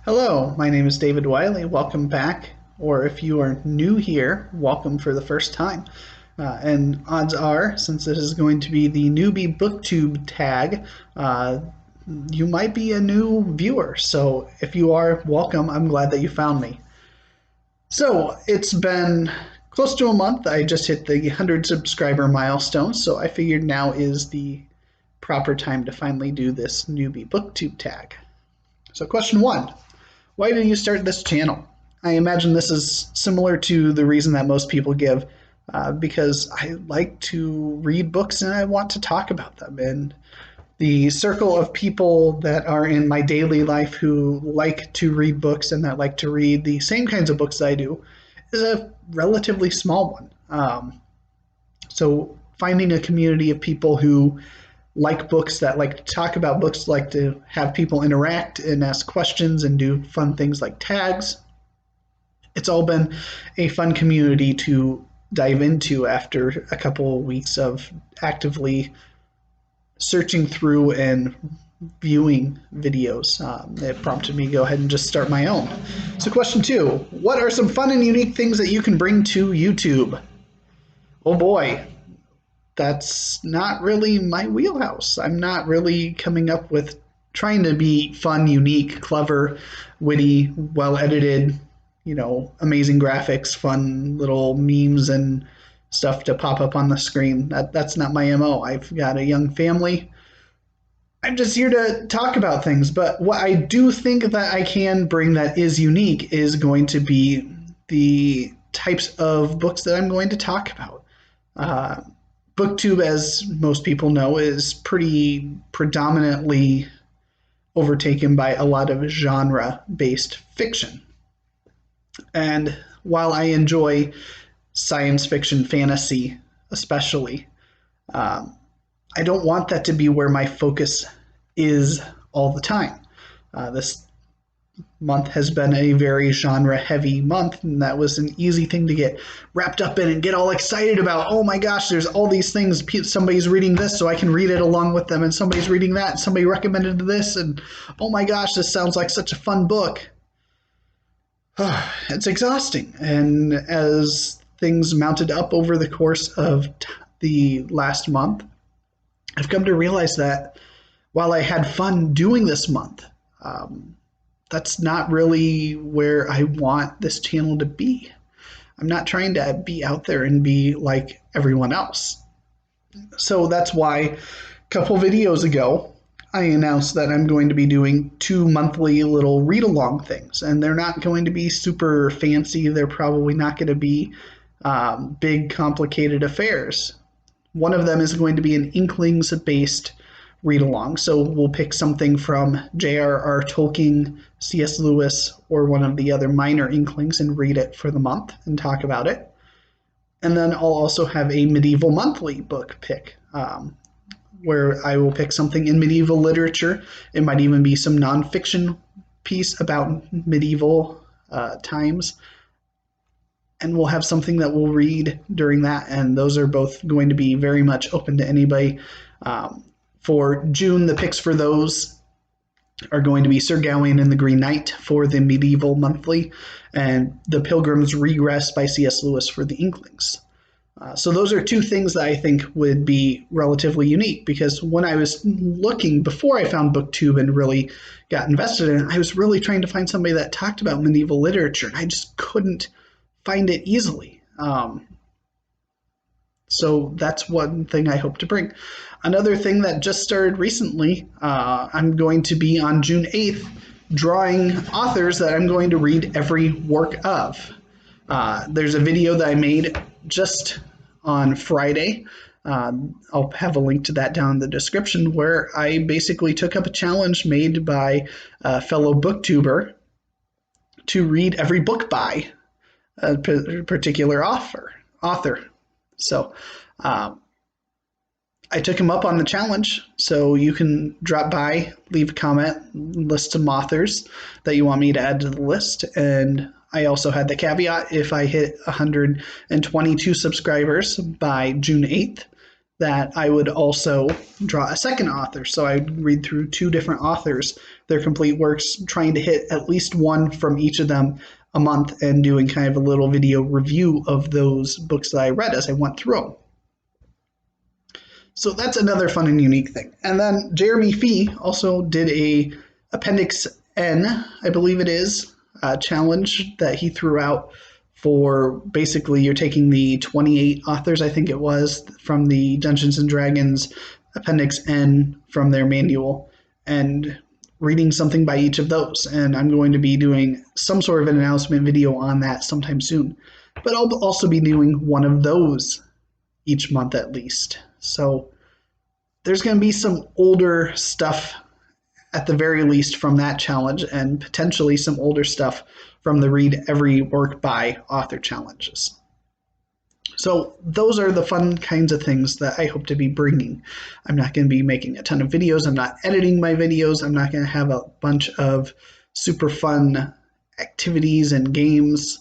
Hello, my name is David Wiley. Welcome back, or if you are new here, welcome for the first time. And odds are, since this is going to be the newbie Booktube tag, you might be a new viewer. So if you are, welcome. I'm glad that you found me. So it's been close to a month. I just hit the 100 subscriber milestone, so I figured now is the proper time to finally do this newbie Booktube tag. So question one. Why did you start this channel? I imagine this is similar to the reason that most people give, because I like to read books and I want to talk about them. And the circle of people that are in my daily life who like to read books and that like to read the same kinds of books I do is a relatively small one. So finding a community of people who like books, that like to talk about books, like to have people interact and ask questions and do fun things like tags. It's all been a fun community to dive into after a couple of weeks of actively searching through and viewing videos. It prompted me to go ahead and just start my own. So question two, what are some fun and unique things that you can bring to YouTube? Oh boy, that's not really my wheelhouse. I'm not really coming up with trying to be fun, unique, clever, witty, well edited, amazing graphics, fun little memes and stuff to pop up on the screen. That's not my MO. I've got a young family. I'm just here to talk about things. But what I do think that I can bring that is unique is going to be the types of books that I'm going to talk about. Booktube, as most people know, is pretty predominantly overtaken by a lot of genre-based fiction. And while I enjoy science fiction, fantasy especially, I don't want that to be where my focus is all the time. This month has been a very genre-heavy month, and that was an easy thing to get wrapped up in and get all excited about. Oh my gosh, there's all these things. Somebody's reading this, so I can read it along with them, and somebody's reading that, and somebody recommended this, and oh my gosh, this sounds like such a fun book. It's exhausting, and as things mounted up over the course of the last month, I've come to realize that while I had fun doing this month, that's not really where I want this channel to be. I'm not trying to be out there and be like everyone else. So that's why a couple videos ago, I announced that I'm going to be doing 2 monthly little read-along things. And they're not going to be super fancy. They're probably not going to be big, complicated affairs. One of them is going to be an Inklings-based read-along. So we'll pick something from J.R.R. Tolkien, C.S. Lewis, or one of the other minor Inklings and read it for the month and talk about it. And then I'll also have a medieval monthly book pick, where I will pick something in medieval literature. It might even be some nonfiction piece about medieval times. And we'll have something that we'll read during that. And those are both going to be very much open to anybody. For June, the picks for those are going to be Sir Gawain and the Green Knight for the medieval monthly, and The Pilgrim's Regress by C.S. Lewis for the Inklings. So those are two things that I think would be relatively unique, because when I was looking, before I found Booktube and really got invested in it, I was really trying to find somebody that talked about medieval literature, and I just couldn't find it easily. So that's one thing I hope to bring. Another thing that just started recently, I'm going to be on June 8th drawing authors that I'm going to read every work of. There's a video that I made just on Friday. I'll have a link to that down in the description, where I basically took up a challenge made by a fellow booktuber to read every book by a particular author. So I took him up on the challenge, so you can drop by, leave a comment, list some authors that you want me to add to the list. And I also had the caveat, if I hit 122 subscribers by June 8th, that I would also draw a second author. So I'd read through two different authors, their complete works, trying to hit at least one from each of them a month and doing kind of a little video review of those books that I read as I went through them. So that's another fun and unique thing. And then Jeremy Fee also did a Appendix N, I believe it is, challenge that he threw out for basically you're taking the 28 authors, I think it was, from the Dungeons and Dragons Appendix N from their manual and reading something by each of those. And I'm going to be doing some sort of an announcement video on that sometime soon. But I'll also be doing one of those each month at least. So there's going to be some older stuff at the very least from that challenge, and potentially some older stuff from the Read Every Work by Author challenges. So those are the fun kinds of things that I hope to be bringing. I'm not going to be making a ton of videos. I'm not editing my videos. I'm not going to have a bunch of super fun activities and games.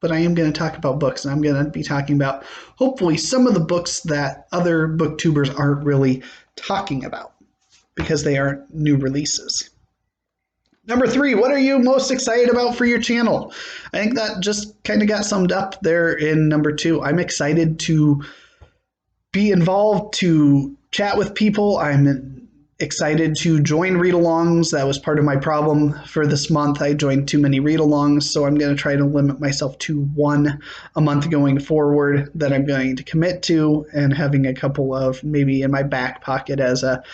But I am going to talk about books, and I'm going to be talking about hopefully some of the books that other booktubers aren't really talking about because they aren't new releases. Number 3, what are you most excited about for your channel? I think that just kind of got summed up there in number 2. I'm excited to be involved, to chat with people. I'm excited to join read-alongs. That was part of my problem for this month. I joined too many read-alongs, so I'm going to try to limit myself to one a month going forward that I'm going to commit to, and having a couple of maybe in my back pocket as a,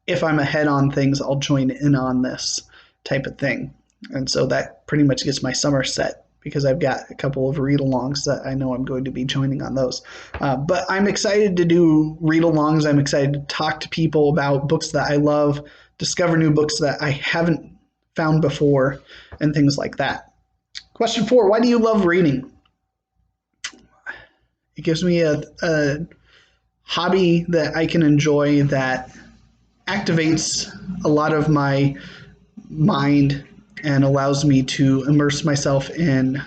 if I'm ahead on things, I'll join in on this type of thing. And so that pretty much gets my summer set because I've got a couple of read-alongs that I know I'm going to be joining on those. But I'm excited to do read-alongs. I'm excited to talk to people about books that I love, discover new books that I haven't found before, and things like that. Question 4, why do you love reading? It gives me a hobby that I can enjoy that activates a lot of my mind and allows me to immerse myself in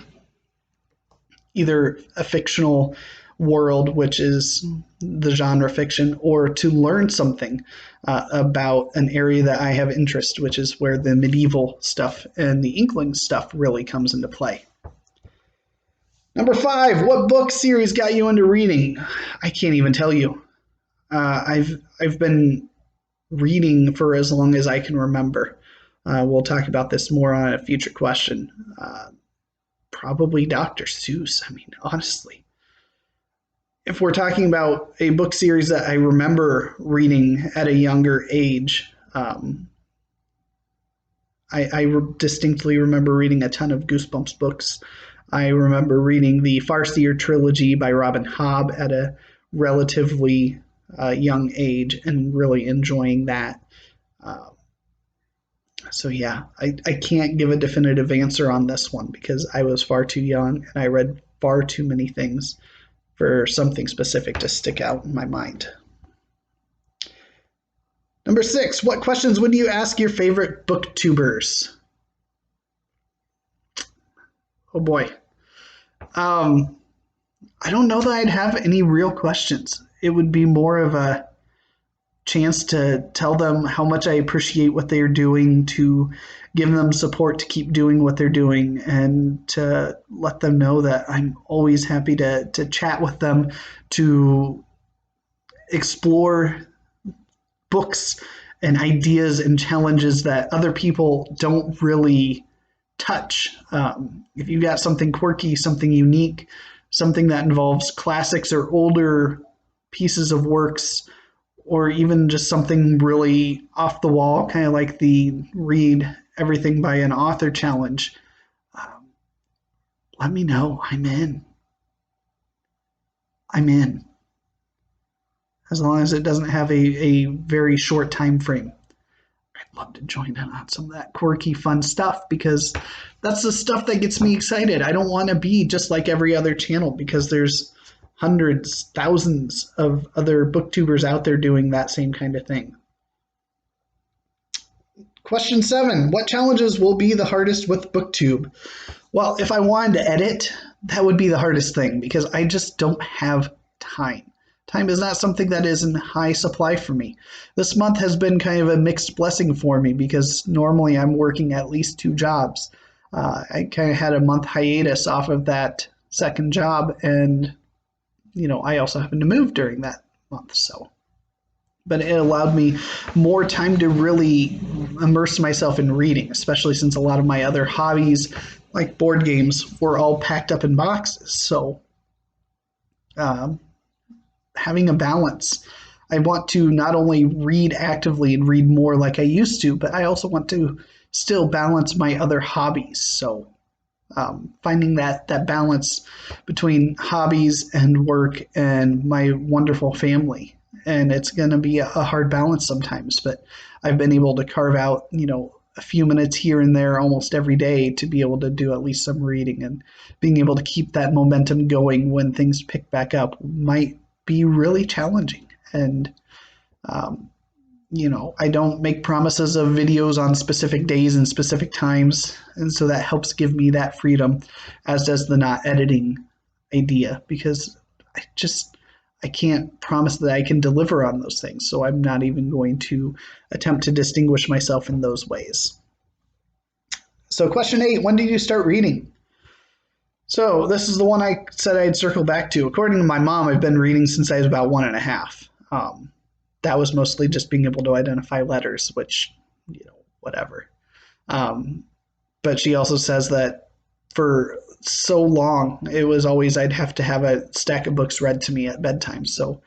either a fictional world, which is the genre fiction, or to learn something about an area that I have interest, which is where the medieval stuff and the Inkling stuff really comes into play. Number 5, what book series got you into reading? I can't even tell you. I've been reading for as long as I can remember. We'll talk about this more on a future question. Probably Dr. Seuss. I mean, honestly. If we're talking about a book series that I remember reading at a younger age, I distinctly remember reading a ton of Goosebumps books. I remember reading the Farseer trilogy by Robin Hobb at a relatively young age and really enjoying that. So yeah, I can't give a definitive answer on this one because I was far too young and I read far too many things for something specific to stick out in my mind. Number 6, what questions would you ask your favorite booktubers? Oh boy. I don't know that I'd have any real questions. It would be more of a chance to tell them how much I appreciate what they're doing, to give them support to keep doing what they're doing, and to let them know that I'm always happy to chat with them, to explore books and ideas and challenges that other people don't really touch. If you got something quirky, something unique, something that involves classics or older pieces of works, or even just something really off the wall, kind of like the Read Everything by an Author challenge, let me know. I'm in. As long as it doesn't have a very short time frame. I'd love to join in on some of that quirky, fun stuff because that's the stuff that gets me excited. I don't want to be just like every other channel because there's hundreds, thousands of other booktubers out there doing that same kind of thing. Question 7, what challenges will be the hardest with Booktube? Well, if I wanted to edit, that would be the hardest thing because I just don't have time. Time is not something that is in high supply for me. This month has been kind of a mixed blessing for me because normally I'm working at least 2 jobs. I kind of had a month hiatus off of that second job, and I also happened to move during that month, so. But it allowed me more time to really immerse myself in reading, especially since a lot of my other hobbies, like board games, were all packed up in boxes. So um, having a balance. I want to not only read actively and read more like I used to, but I also want to still balance my other hobbies. So finding that balance between hobbies and work and my wonderful family. And it's going to be a hard balance sometimes, but I've been able to carve out, a few minutes here and there almost every day to be able to do at least some reading, and being able to keep that momentum going when things pick back up might be really challenging. And I don't make promises of videos on specific days and specific times, and so that helps give me that freedom, as does the not editing idea, because I can't promise that I can deliver on those things, so I'm not even going to attempt to distinguish myself in those ways. So question 8, when did you start reading? So this is the one I said I'd circle back to. According to my mom, I've been reading since I was about 1.5. That was mostly just being able to identify letters, which, whatever. But she also says that for so long, it was always I'd have to have a stack of books read to me at bedtime. So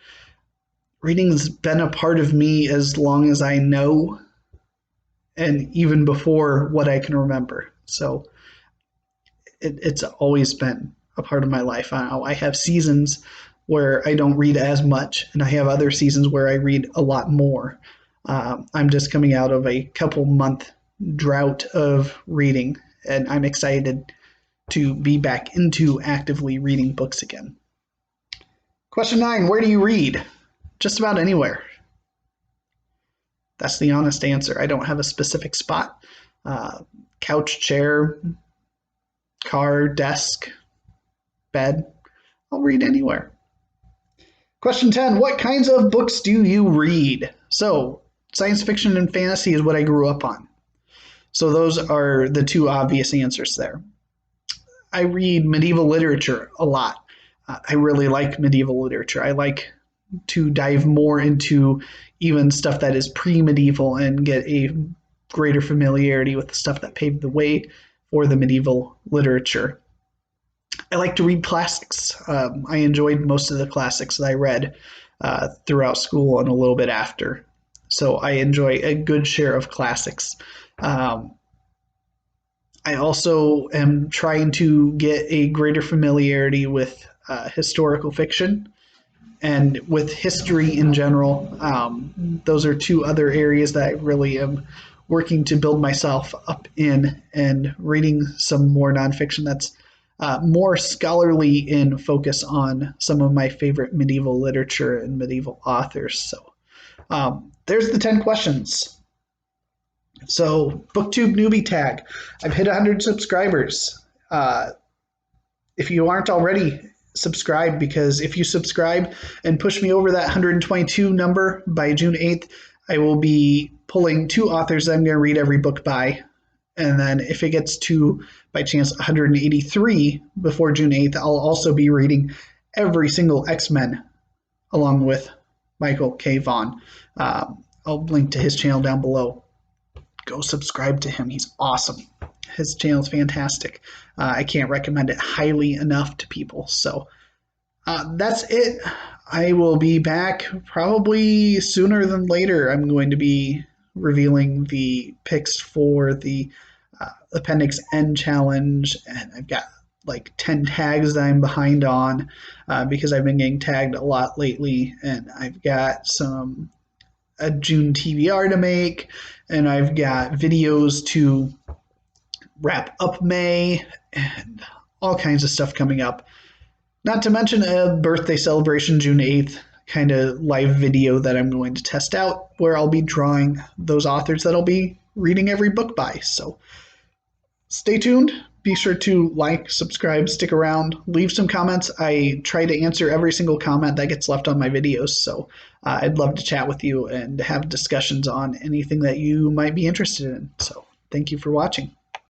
reading's been a part of me as long as I know, and even before what I can remember. So it's always been a part of my life. I have seasons where I don't read as much, and I have other seasons where I read a lot more. I'm just coming out of a couple month drought of reading, and I'm excited to be back into actively reading books again. Question 9, where do you read? Just about anywhere. That's the honest answer. I don't have a specific spot. Couch, chair, car, desk, bed. I'll read anywhere. Question 10, what kinds of books do you read? So science fiction and fantasy is what I grew up on. So those are the two obvious answers there. I read medieval literature a lot. I really like medieval literature. I like to dive more into even stuff that is pre-medieval and get a greater familiarity with the stuff that paved the way for the medieval literature. I like to read classics. I enjoyed most of the classics that I read throughout school and a little bit after. So I enjoy a good share of classics. I also am trying to get a greater familiarity with historical fiction and with history in general. Those are two other areas that I really am working to build myself up in, and reading some more nonfiction that's more scholarly in focus on some of my favorite medieval literature and medieval authors. So there's the 10 questions. So Booktube Newbie Tag. I've hit 100 subscribers. If you aren't already, subscribe, because if you subscribe and push me over that 122 number by June 8th, I will be pulling 2 authors that I'm going to read every book by. And then if it gets to, by chance, 183 before June 8th, I'll also be reading every single X-Men along with Michael K. Vaughn. I'll link to his channel down below. Go subscribe to him. He's awesome. His channel is fantastic. I can't recommend it highly enough to people. So that's it. I will be back probably sooner than later. I'm going to be revealing the picks for the Appendix N challenge, and I've got like 10 tags that I'm behind on because I've been getting tagged a lot lately, and I've got a June TBR to make, and I've got videos to wrap up May, and all kinds of stuff coming up. Not to mention a birthday celebration June 8th kind of live video that I'm going to test out, where I'll be drawing those authors that I'll be reading every book by. So stay tuned. be sure to like, subscribe, stick around, leave some comments. I try to answer every single comment that gets left on my videos, so I'd love to chat with you and have discussions on anything that you might be interested in. So thank you for watching.